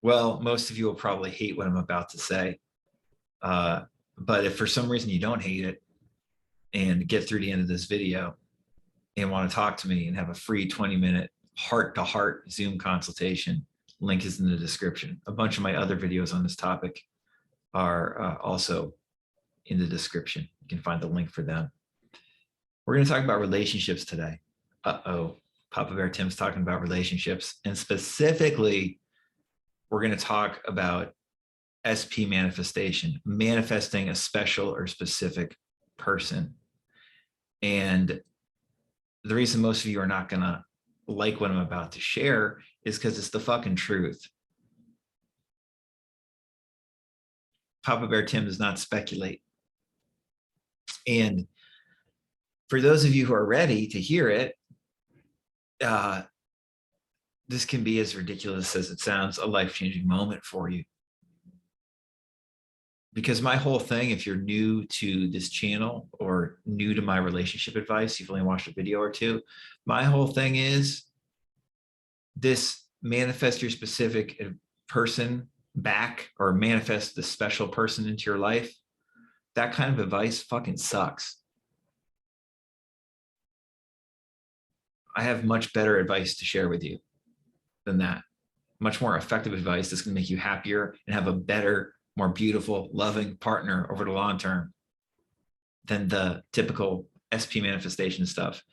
Well, most of you will probably hate what I'm about to say. But if for some reason you don't hate it and get through the end of this video and want to talk to me and have a free 20-minute heart-to-heart Zoom consultation, link is in the description. A bunch of my other videos on this topic are also in the description. You can find the link for them. We're going to talk about relationships today. Papa Bear Tim's talking about relationships, and specifically, we're going to talk about SP manifestation, manifesting a special or specific person. And the reason most of you are not going to like what I'm about to share is because it's the fucking truth. Papa Bear Tim does not speculate. And for those of you who are ready to hear it, this can be as ridiculous as it sounds, a life-changing moment for you. Because my whole thing, if you're new to this channel or new to my relationship advice, you've only watched a video or two, my whole thing is this: manifest your specific person back, or manifest the special person into your life. That kind of advice fucking sucks. I have much better advice to share with you than that. Much more effective advice that's going to make you happier and have a better, more beautiful, loving partner over the long term than the typical SP manifestation stuff.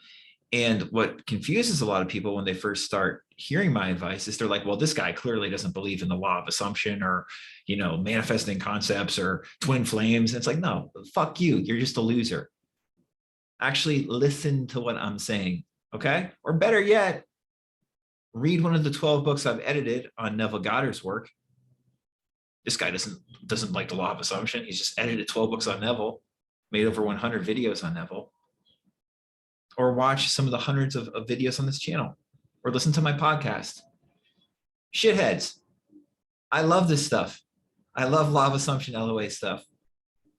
And what confuses a lot of people when they first start hearing my advice is they're like, well, this guy clearly doesn't believe in the law of assumption, or, manifesting concepts, or twin flames. And it's like, no, fuck you. You're just a loser. Actually listen to what I'm saying. Okay. Or better yet, read one of the 12 books I've edited on Neville Goddard's work. This guy doesn't like the law of assumption. He's just edited 12 books on Neville, made over 100 videos on Neville. Or watch some of the hundreds of videos on this channel, or listen to my podcast. Shitheads. I love this stuff. I love law of assumption, LOA stuff.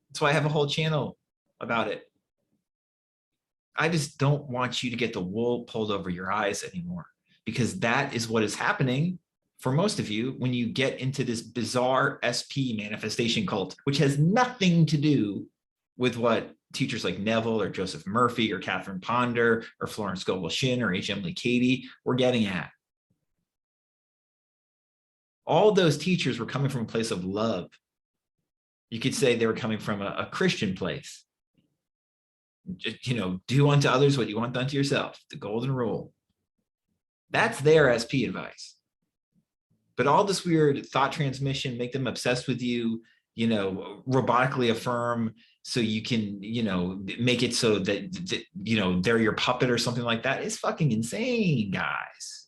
That's why I have a whole channel about it. I just don't want you to get the wool pulled over your eyes anymore, because that is what is happening for most of you when you get into this bizarre SP manifestation cult, which has nothing to do with what teachers like Neville or Joseph Murphy or Catherine Ponder or Florence Scovel Shinn or H. Emily Cady were getting at. All those teachers were coming from a place of love. You could say they were coming from a Christian place. Do unto others what you want done to yourself, the golden rule. That's their SP advice. But all this weird thought transmission, make them obsessed with you, robotically affirm, so you can, make it so that they're your puppet or something like that, is fucking insane, guys.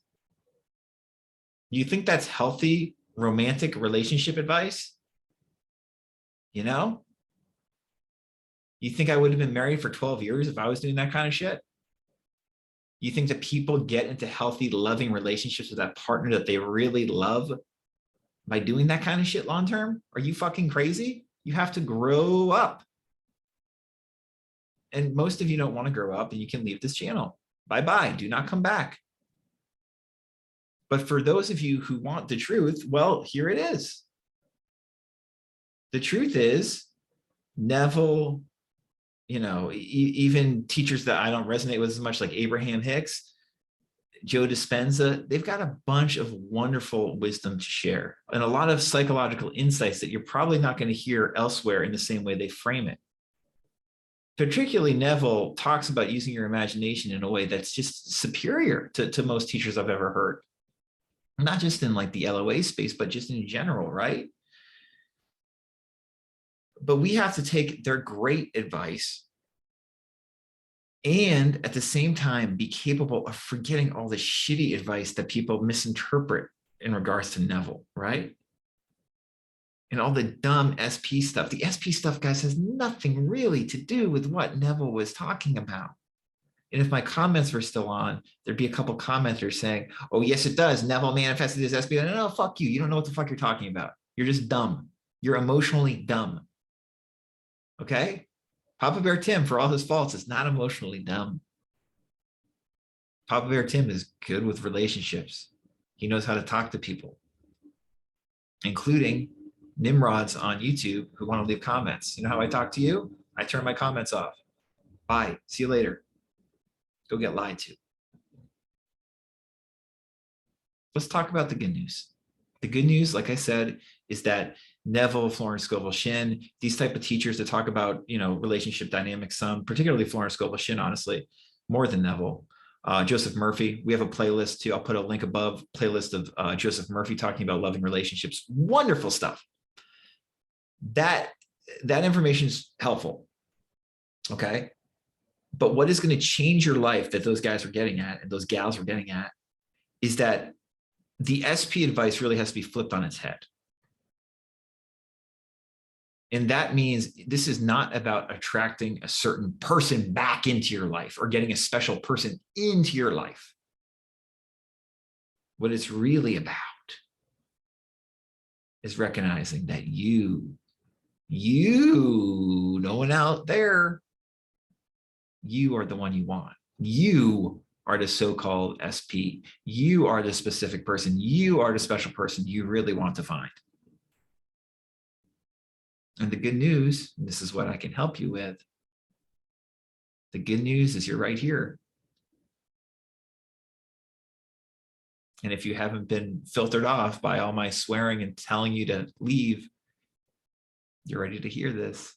You think that's healthy romantic relationship advice? You think I would have been married for 12 years if I was doing that kind of shit? You think that people get into healthy, loving relationships with that partner that they really love by doing that kind of shit long term? Are you fucking crazy? You have to grow up. And most of you don't want to grow up, and you can leave this channel. Bye-bye. Do not come back. But for those of you who want the truth, well, here it is. The truth is, Neville, even teachers that I don't resonate with as much, like Abraham Hicks, Joe Dispenza, they've got a bunch of wonderful wisdom to share, and a lot of psychological insights that you're probably not going to hear elsewhere in the same way they frame it. Particularly Neville talks about using your imagination in a way that's just superior to most teachers I've ever heard. Not just in like the LOA space, but just in general, right? But we have to take their great advice and at the same time be capable of forgetting all the shitty advice that people misinterpret in regards to Neville, right? And all the dumb SP stuff. The SP stuff, guys, has nothing really to do with what Neville was talking about. And if my comments were still on, there'd be a couple commenters saying, oh, yes, it does. Neville manifested his SP. No, fuck you. You don't know what the fuck you're talking about. You're just dumb. You're emotionally dumb. Okay? Papa Bear Tim, for all his faults, is not emotionally dumb. Papa Bear Tim is good with relationships. He knows how to talk to people. including Nimrods on YouTube who want to leave comments. You know how I talk to you? I turn my comments off. Bye. See you later. Go get lied to. Let's talk about the good news. The good news, like I said, is that Neville, Florence Scovel Shinn, these type of teachers that talk about, relationship dynamics, particularly Florence Scovel Shinn, honestly, more than Neville. Joseph Murphy, we have a playlist too. I'll put a link above, playlist of Joseph Murphy talking about loving relationships. Wonderful stuff. That information is helpful. Okay. But what is going to change your life that those guys were getting at and those gals were getting at is that the SP advice really has to be flipped on its head. And that means this is not about attracting a certain person back into your life or getting a special person into your life. What it's really about is recognizing that you, no one out there, you are the one you want. You are the so-called SP. You are the specific person. You are the special person you really want to find. And the good news, and this is what I can help you with, the good news is you're right here. And if you haven't been filtered off by all my swearing and telling you to leave, you're ready to hear this.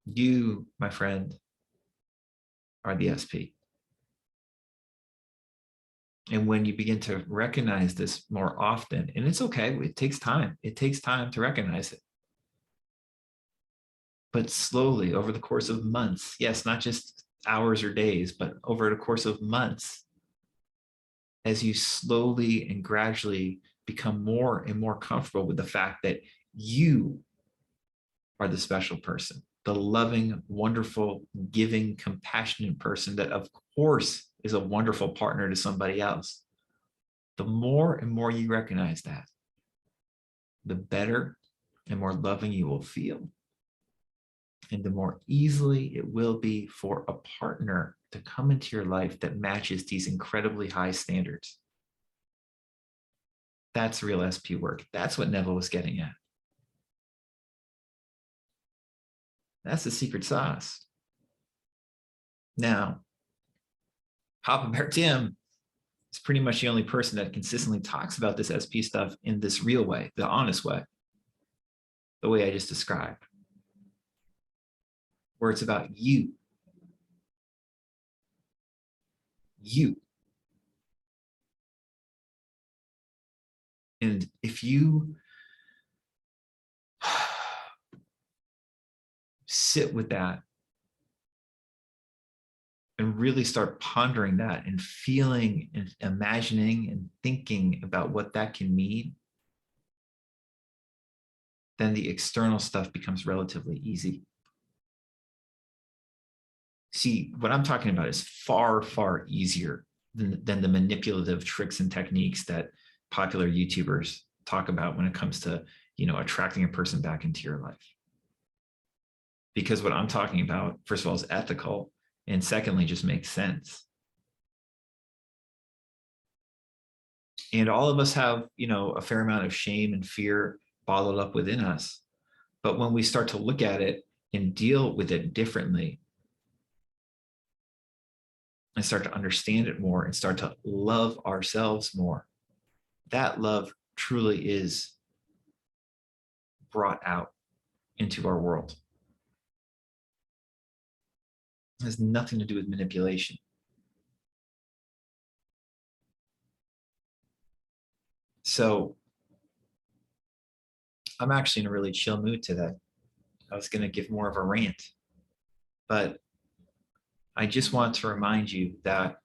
You, my friend, are the SP. And when you begin to recognize this more often, and it's okay, it takes time. It takes time to recognize it. But slowly over the course of months, yes, not just hours or days, but over the course of months, as you slowly and gradually become more and more comfortable with the fact that you are the special person, the loving, wonderful, giving, compassionate person that of course is a wonderful partner to somebody else. The more and more you recognize that, the better and more loving you will feel. And the more easily it will be for a partner to come into your life that matches these incredibly high standards. That's real SP work. That's what Neville was getting at. That's the secret sauce. Now, Papa Bear Tim is pretty much the only person that consistently talks about this SP stuff in this real way, the honest way, the way I just described, where it's about you. You. And if you sit with that and really start pondering that and feeling and imagining and thinking about what that can mean, then the external stuff becomes relatively easy. See, what I'm talking about is far, far easier than the manipulative tricks and techniques that popular YouTubers talk about when it comes to, attracting a person back into your life. Because what I'm talking about, first of all, is ethical, and secondly, just makes sense. And all of us have, a fair amount of shame and fear bottled up within us. But when we start to look at it and deal with it differently, and start to understand it more and start to love ourselves more, that love truly is brought out into our world. It has nothing to do with manipulation. So I'm actually in a really chill mood today. I was going to give more of a rant, but I just want to remind you that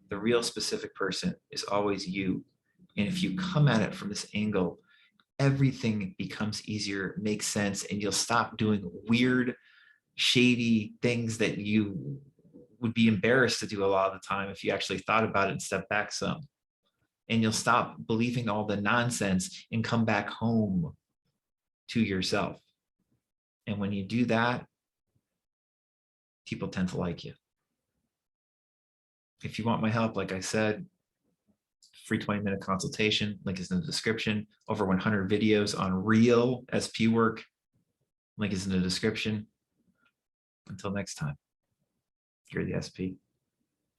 the real specific person is always you. And if you come at it from this angle, everything becomes easier, makes sense, and you'll stop doing weird, shady things that you would be embarrassed to do a lot of the time if you actually thought about it and stepped back some. And you'll stop believing all the nonsense and come back home to yourself. And when you do that, people tend to like you. If you want my help, like I said, free 20-minute consultation. Link is in the description. Over 100 videos on real SP work. Link is in the description. Until next time, you're the SP.